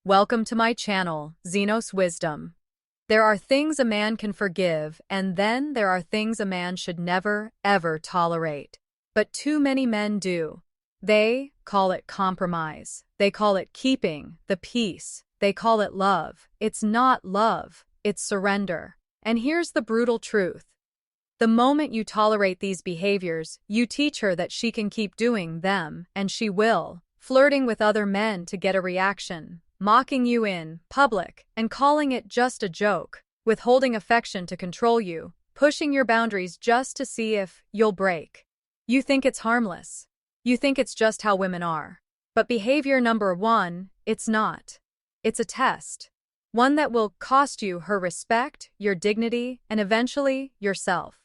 Welcome to my channel, Xenos Wisdom. There are things a man can forgive, and then there are things a man should never, ever tolerate. But too many men do. They call it compromise. They call it keeping the peace. They call it love. It's not love, it's surrender. And here's the brutal truth. The moment you tolerate these behaviors, you teach her that she can keep doing them, and she will. Flirting with other men to get a reaction, mocking you in public, and calling it just a joke, withholding affection to control you, pushing your boundaries just to see if you'll break. You think it's harmless. You think it's just how women are. But behavior number one, it's not. It's a test. One that will cost you her respect, your dignity, and eventually yourself.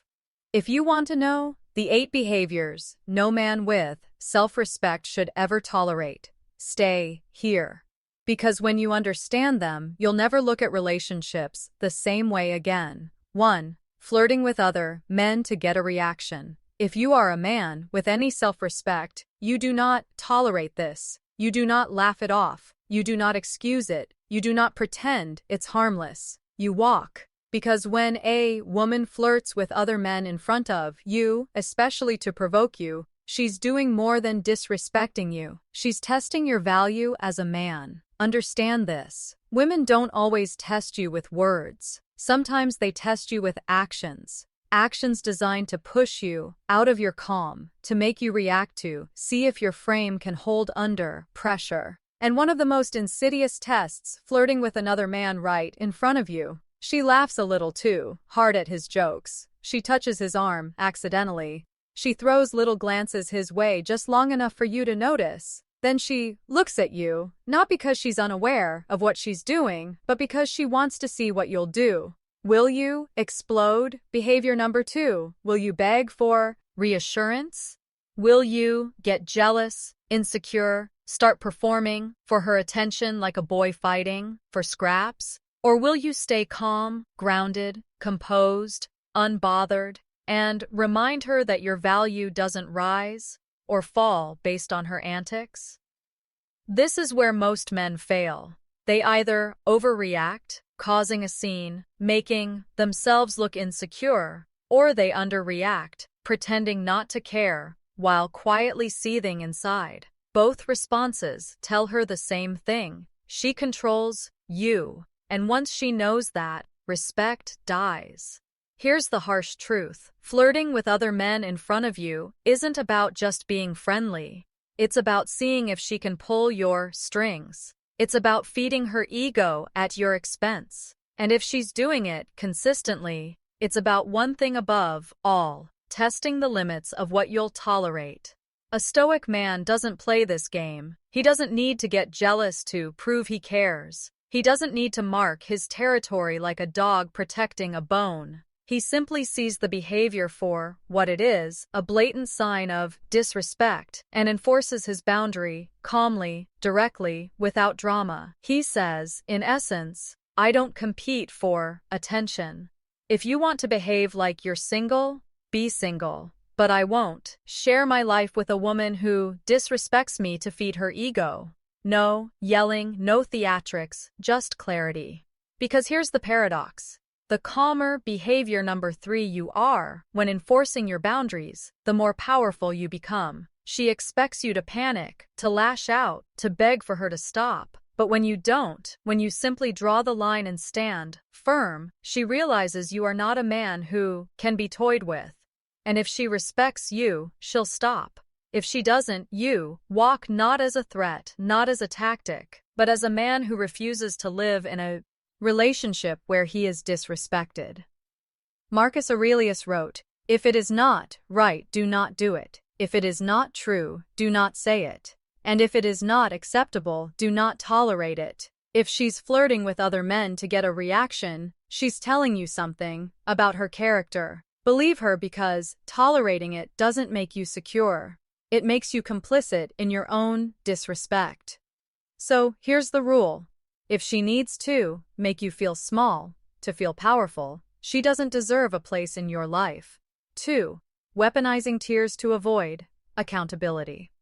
If you want to know the 8 behaviors no man with self-respect should ever tolerate, stay here. Because when you understand them, you'll never look at relationships the same way again. 1. Flirting with other men to get a reaction. If you are a man with any self-respect, you do not tolerate this. You do not laugh it off. You do not excuse it. You do not pretend it's harmless. You walk. Because when a woman flirts with other men in front of you, especially to provoke you, she's doing more than disrespecting you. She's testing your value as a man. Understand this. Women don't always test you with words. Sometimes they test you with actions. Actions designed to push you out of your calm, to make you react to, see if your frame can hold under pressure. And one of the most insidious tests, flirting with another man right in front of you. She laughs a little too hard at his jokes. She touches his arm accidentally. She throws little glances his way just long enough for you to notice. Then she looks at you, not because she's unaware of what she's doing, but because she wants to see what you'll do. Will you explode? Behavior number 2. Will you beg for reassurance? Will you get jealous, insecure, start performing for her attention like a boy fighting for scraps? Or will you stay calm, grounded, composed, unbothered, and remind her that your value doesn't rise or fall based on her antics? This is where most men fail. They either overreact, causing a scene, making themselves look insecure, or they underreact, pretending not to care, while quietly seething inside. Both responses tell her the same thing. She controls you. And once she knows that, respect dies. Here's the harsh truth. Flirting with other men in front of you isn't about just being friendly. It's about seeing if she can pull your strings. It's about feeding her ego at your expense. And if she's doing it consistently, it's about one thing above all, testing the limits of what you'll tolerate. A stoic man doesn't play this game. He doesn't need to get jealous to prove he cares. He doesn't need to mark his territory like a dog protecting a bone. He simply sees the behavior for what it is, a blatant sign of disrespect, and enforces his boundary, calmly, directly, without drama. He says, in essence, I don't compete for attention. If you want to behave like you're single, be single. But I won't share my life with a woman who disrespects me to feed her ego. No yelling, no theatrics, just clarity. Because here's the paradox. The calmer behavior number 3 you are when enforcing your boundaries, the more powerful you become. She expects you to panic, to lash out, to beg for her to stop. But when you don't, when you simply draw the line and stand firm, she realizes you are not a man who can be toyed with. And if she respects you, she'll stop. If she doesn't, you walk not as a threat, not as a tactic, but as a man who refuses to live in a relationship where he is disrespected. Marcus Aurelius wrote, "If it is not right, do not do it. If it is not true, do not say it. And if it is not acceptable, do not tolerate it." If she's flirting with other men to get a reaction, she's telling you something about her character. Believe her, because tolerating it doesn't make you secure. It makes you complicit in your own disrespect. So here's the rule. If she needs to make you feel small, to feel powerful, she doesn't deserve a place in your life. 2. Weaponizing tears to avoid accountability.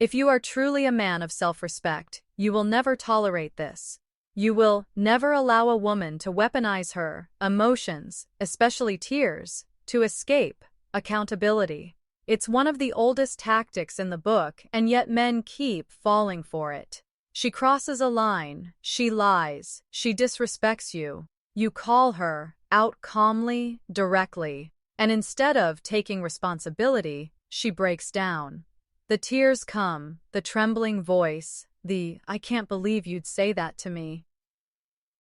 If you are truly a man of self-respect, you will never tolerate this. You will never allow a woman to weaponize her emotions, especially tears, to escape accountability. It's one of the oldest tactics in the book, and yet men keep falling for it. She crosses a line, she lies, she disrespects you. You call her out calmly, directly, and instead of taking responsibility, she breaks down. The tears come, the trembling voice, "I can't believe you'd say that to me."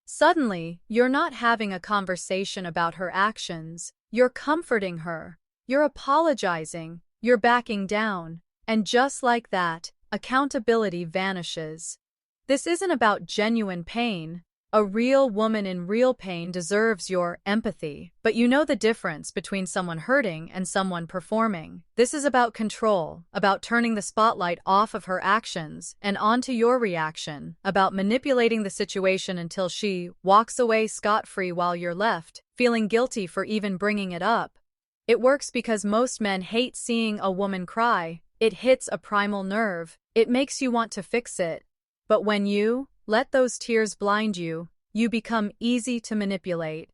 Suddenly, you're not having a conversation about her actions, you're comforting her, you're apologizing, you're backing down, and just like that, accountability vanishes. This isn't about genuine pain. A real woman in real pain deserves your empathy, but you know the difference between someone hurting and someone performing. This is about control, about turning the spotlight off of her actions and onto your reaction, about manipulating the situation until she walks away scot-free while you're left, feeling guilty for even bringing it up. It works because most men hate seeing a woman cry. It hits a primal nerve. It makes you want to fix it. But when you let those tears blind you, you become easy to manipulate.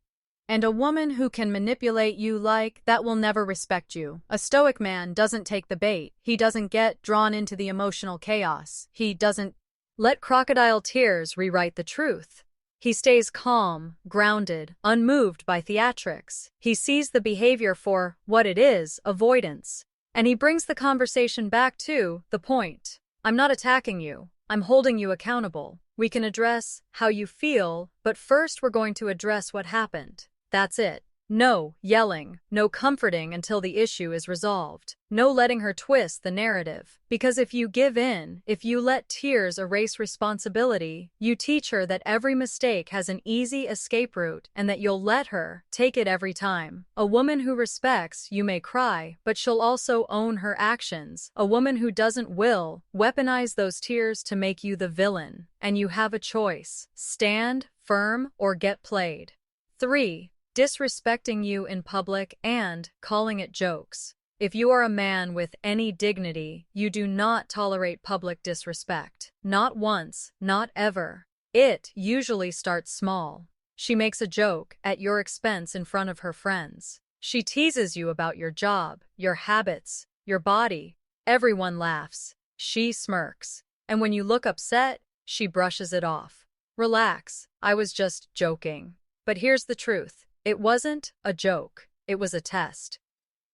And a woman who can manipulate you like that will never respect you. A stoic man doesn't take the bait. He doesn't get drawn into the emotional chaos. He doesn't let crocodile tears rewrite the truth. He stays calm, grounded, unmoved by theatrics. He sees the behavior for what it is, avoidance. And he brings the conversation back to the point. I'm not attacking you. I'm holding you accountable. We can address how you feel, but first we're going to address what happened. That's it. No yelling, no comforting until the issue is resolved. No letting her twist the narrative. Because if you give in, if you let tears erase responsibility, you teach her that every mistake has an easy escape route and that you'll let her take it every time. A woman who respects you may cry, but she'll also own her actions. A woman who doesn't will weaponize those tears to make you the villain. And you have a choice. Stand firm or get played. 3. Disrespecting you in public and calling it jokes. If you are a man with any dignity, you do not tolerate public disrespect. Not once, not ever. It usually starts small. She makes a joke at your expense in front of her friends. She teases you about your job, your habits, your body. Everyone laughs. She smirks. And when you look upset, she brushes it off. Relax, I was just joking. But here's the truth. It wasn't a joke, it was a test.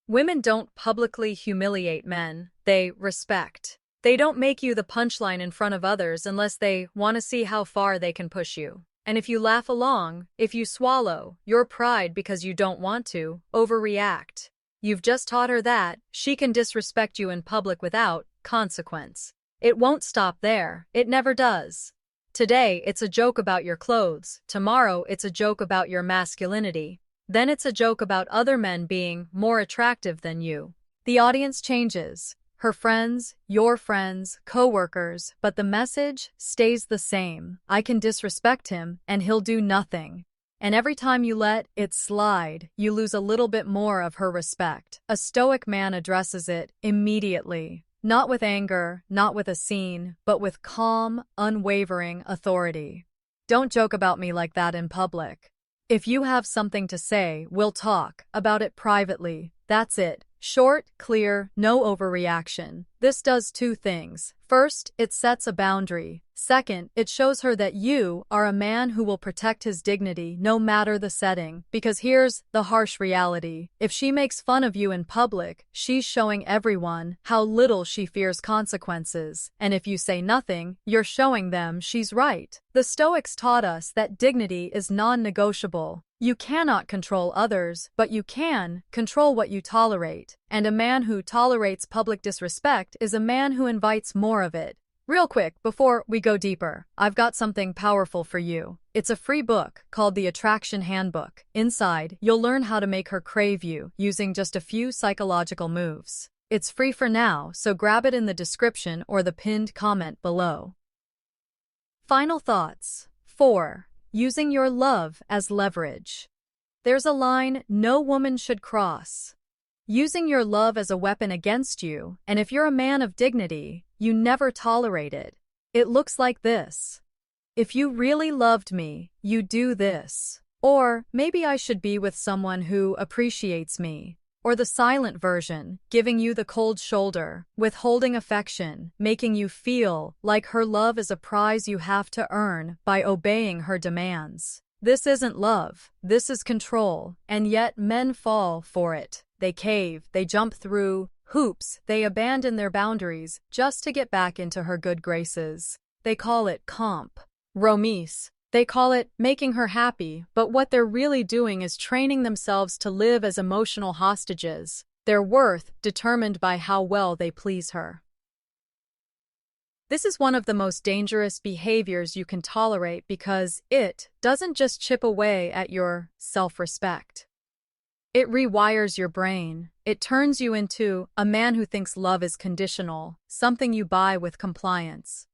Women don't publicly humiliate men, they respect. They don't make you the punchline in front of others unless they want to see how far they can push you. And if you laugh along, if you swallow your pride because you don't want to, overreact. You've just taught her that she can disrespect you in public without consequence. It won't stop there, it never does. Today, it's a joke about your clothes. Tomorrow, it's a joke about your masculinity. Then it's a joke about other men being more attractive than you. The audience changes. Her friends, your friends, co-workers, but the message stays the same. I can disrespect him, and he'll do nothing. And every time you let it slide, you lose a little bit more of her respect. A stoic man addresses it immediately. Not with anger, not with a scene, but with calm, unwavering authority. Don't joke about me like that in public. If you have something to say, we'll talk about it privately. That's it. Short, clear, no overreaction. This does two things. First, it sets a boundary. Second, it shows her that you are a man who will protect his dignity no matter the setting. Because here's the harsh reality. If she makes fun of you in public, she's showing everyone how little she fears consequences. And if you say nothing, you're showing them she's right. The Stoics taught us that dignity is non-negotiable. You cannot control others, but you can control what you tolerate. And a man who tolerates public disrespect is a man who invites more of it. Real quick, before we go deeper, I've got something powerful for you. It's a free book called The Attraction Handbook. Inside, you'll learn how to make her crave you using just a few psychological moves. It's free for now, so grab it in the description or the pinned comment below. Final thoughts. 4. Using your love as leverage. There's a line no woman should cross. Using your love as a weapon against you, and if you're a man of dignity, you never tolerate it. It looks like this. If you really loved me, you do this. Or maybe I should be with someone who appreciates me. Or the silent version, giving you the cold shoulder, withholding affection, making you feel like her love is a prize you have to earn by obeying her demands. This isn't love, this is control, and yet men fall for it. They cave, they jump through hoops, they abandon their boundaries just to get back into her good graces. They call it compromise. They call it making her happy, but what they're really doing is training themselves to live as emotional hostages, their worth determined by how well they please her. This is one of the most dangerous behaviors you can tolerate because it doesn't just chip away at your self-respect. It rewires your brain. It turns you into a man who thinks love is conditional, something you buy with compliance.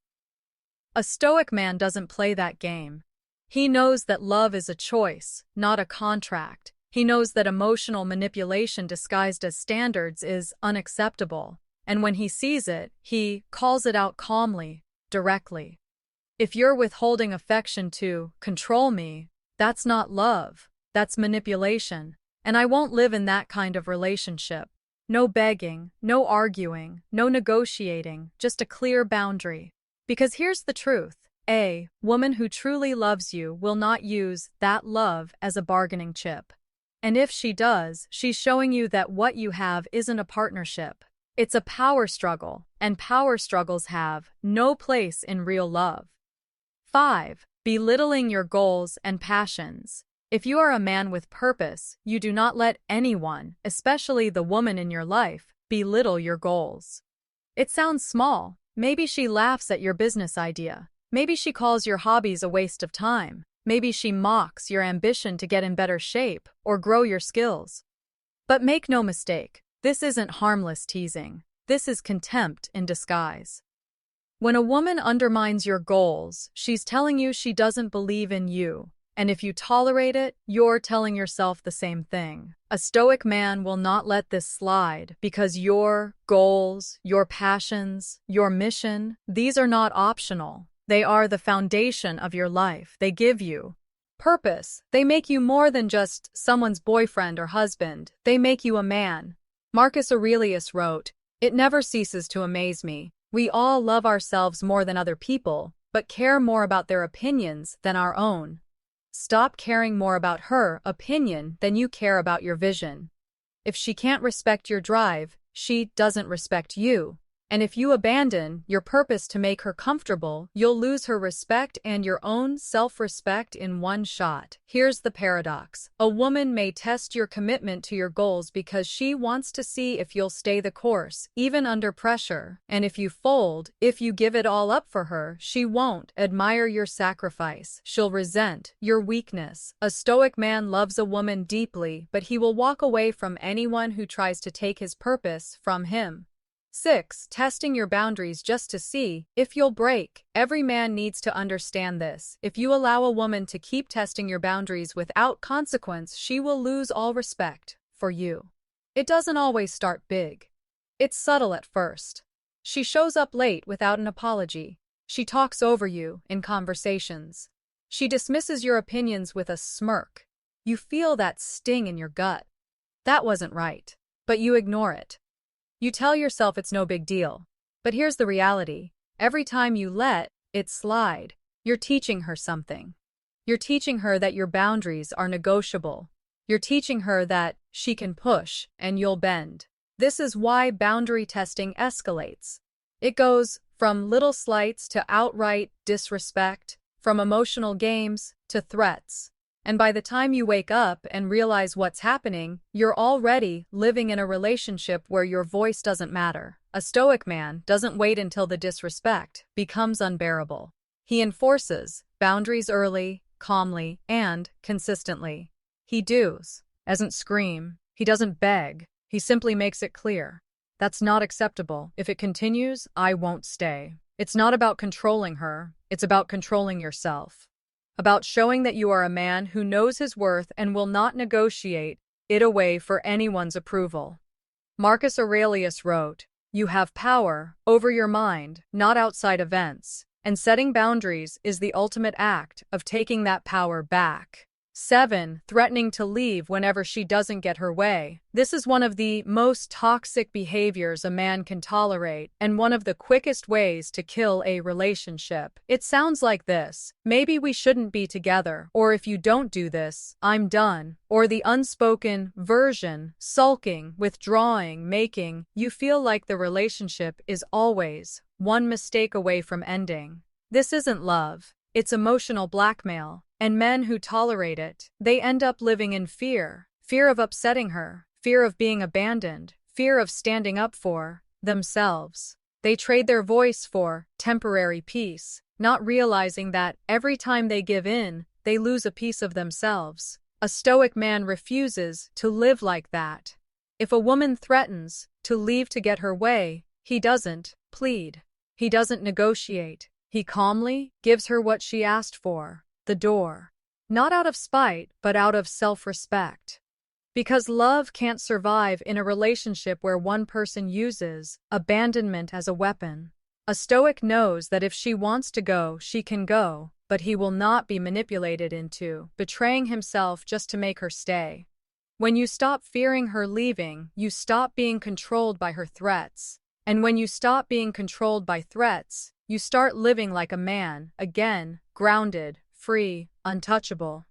A stoic man doesn't play that game. He knows that love is a choice, not a contract. He knows that emotional manipulation disguised as standards is unacceptable. And when he sees it, he calls it out calmly, directly. If you're withholding affection to control me, that's not love, that's manipulation. And I won't live in that kind of relationship. No begging, no arguing, no negotiating, just a clear boundary. Because here's the truth. A woman who truly loves you will not use that love as a bargaining chip. And if she does, she's showing you that what you have isn't a partnership. It's a power struggle, and power struggles have no place in real love. 5. Belittling your goals and passions. If you are a man with purpose, you do not let anyone, especially the woman in your life, belittle your goals. It sounds small. Maybe she laughs at your business idea. Maybe she calls your hobbies a waste of time. Maybe she mocks your ambition to get in better shape or grow your skills. But make no mistake, this isn't harmless teasing. This is contempt in disguise. When a woman undermines your goals, she's telling you she doesn't believe in you. And if you tolerate it, you're telling yourself the same thing. A stoic man will not let this slide because your goals, your passions, your mission, these are not optional. They are the foundation of your life. They give you purpose. They make you more than just someone's boyfriend or husband. They make you a man. Marcus Aurelius wrote, "It never ceases to amaze me. We all love ourselves more than other people, but care more about their opinions than our own." Stop caring more about her opinion than you care about your vision. If she can't respect your drive, she doesn't respect you. And if you abandon your purpose to make her comfortable, you'll lose her respect and your own self-respect in one shot. Here's the paradox. A woman may test your commitment to your goals because she wants to see if you'll stay the course, even under pressure. And if you fold, if you give it all up for her, she won't admire your sacrifice. She'll resent your weakness. A stoic man loves a woman deeply, but he will walk away from anyone who tries to take his purpose from him. 6. Testing your boundaries just to see if you'll break. Every man needs to understand this. If you allow a woman to keep testing your boundaries without consequence, she will lose all respect for you. It doesn't always start big. It's subtle at first. She shows up late without an apology. She talks over you in conversations. She dismisses your opinions with a smirk. You feel that sting in your gut. That wasn't right. But you ignore it. You tell yourself it's no big deal. But here's the reality. Every time you let it slide, you're teaching her something. You're teaching her that your boundaries are negotiable. You're teaching her that she can push and you'll bend. This is why boundary testing escalates. It goes from little slights to outright disrespect, from emotional games to threats. And by the time you wake up and realize what's happening, you're already living in a relationship where your voice doesn't matter. A stoic man doesn't wait until the disrespect becomes unbearable. He enforces boundaries early, calmly, and consistently. He doesn't scream. He doesn't beg. He simply makes it clear. That's not acceptable. If it continues, I won't stay. It's not about controlling her. It's about controlling yourself. About showing that you are a man who knows his worth and will not negotiate it away for anyone's approval. Marcus Aurelius wrote, "You have power over your mind, not outside events. And setting boundaries is the ultimate act of taking that power back. 7. Threatening to leave whenever she doesn't get her way. This is one of the most toxic behaviors a man can tolerate, and one of the quickest ways to kill a relationship. It sounds like this: maybe we shouldn't be together, or if you don't do this, I'm done. Or the unspoken version: sulking, withdrawing, making you feel like the relationship is always one mistake away from ending. This isn't love, it's emotional blackmail. And men who tolerate it, they end up living in fear. Fear of upsetting her, fear of being abandoned, fear of standing up for themselves. They trade their voice for temporary peace, not realizing that every time they give in, they lose a piece of themselves. A stoic man refuses to live like that. If a woman threatens to leave to get her way, he doesn't plead. He doesn't negotiate. He calmly gives her what she asked for: the door. Not out of spite, but out of self-respect. Because love can't survive in a relationship where one person uses abandonment as a weapon. A stoic knows that if she wants to go, she can go, but he will not be manipulated into betraying himself just to make her stay. When you stop fearing her leaving, you stop being controlled by her threats. And when you stop being controlled by threats, you start living like a man, again, grounded, free, untouchable.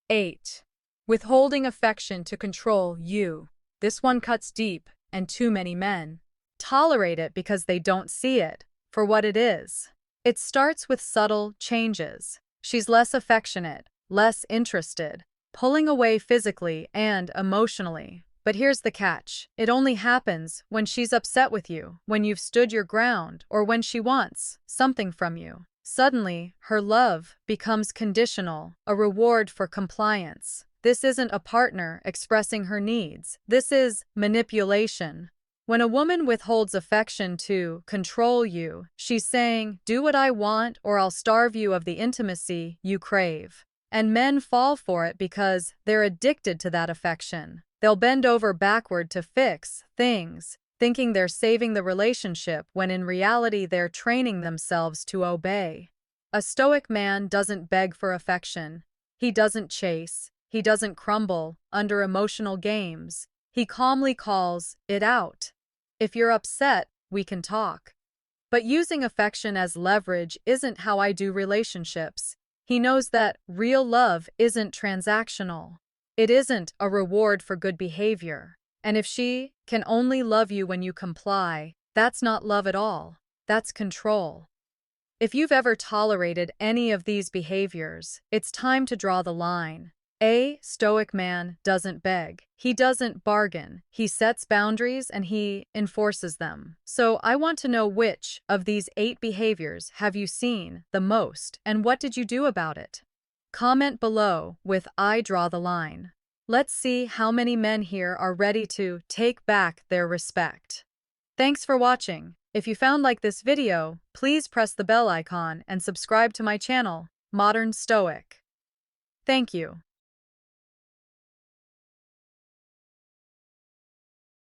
8. Withholding affection to control you. This one cuts deep, and too many men tolerate it because they don't see it for what it is. It starts with subtle changes. She's less affectionate, less interested, pulling away physically and emotionally. But here's the catch: it only happens when she's upset with you, when you've stood your ground, or when she wants something from you. Suddenly, her love becomes conditional, a reward for compliance. This isn't a partner expressing her needs. This is manipulation. When a woman withholds affection to control you, she's saying, "Do what I want or I'll starve you of the intimacy you crave." And men fall for it because they're addicted to that affection. They'll bend over backward to fix things, thinking they're saving the relationship when in reality they're training themselves to obey. A stoic man doesn't beg for affection. He doesn't chase. He doesn't crumble under emotional games. He calmly calls it out. "If you're upset, we can talk." But using affection as leverage isn't how I do relationships. He knows that real love isn't transactional. It isn't a reward for good behavior. And if she can only love you when you comply, that's not love at all. That's control. If you've ever tolerated any of these behaviors, it's time to draw the line. A stoic man doesn't beg. He doesn't bargain. He sets boundaries and he enforces them. So I want to know, which of these 8 behaviors have you seen the most, and what did you do about it? Comment below with "I draw the line." Let's see how many men here are ready to take back their respect. Thanks for watching. If you found this video, please press the bell icon and subscribe to my channel, Modern Stoic. Thank you.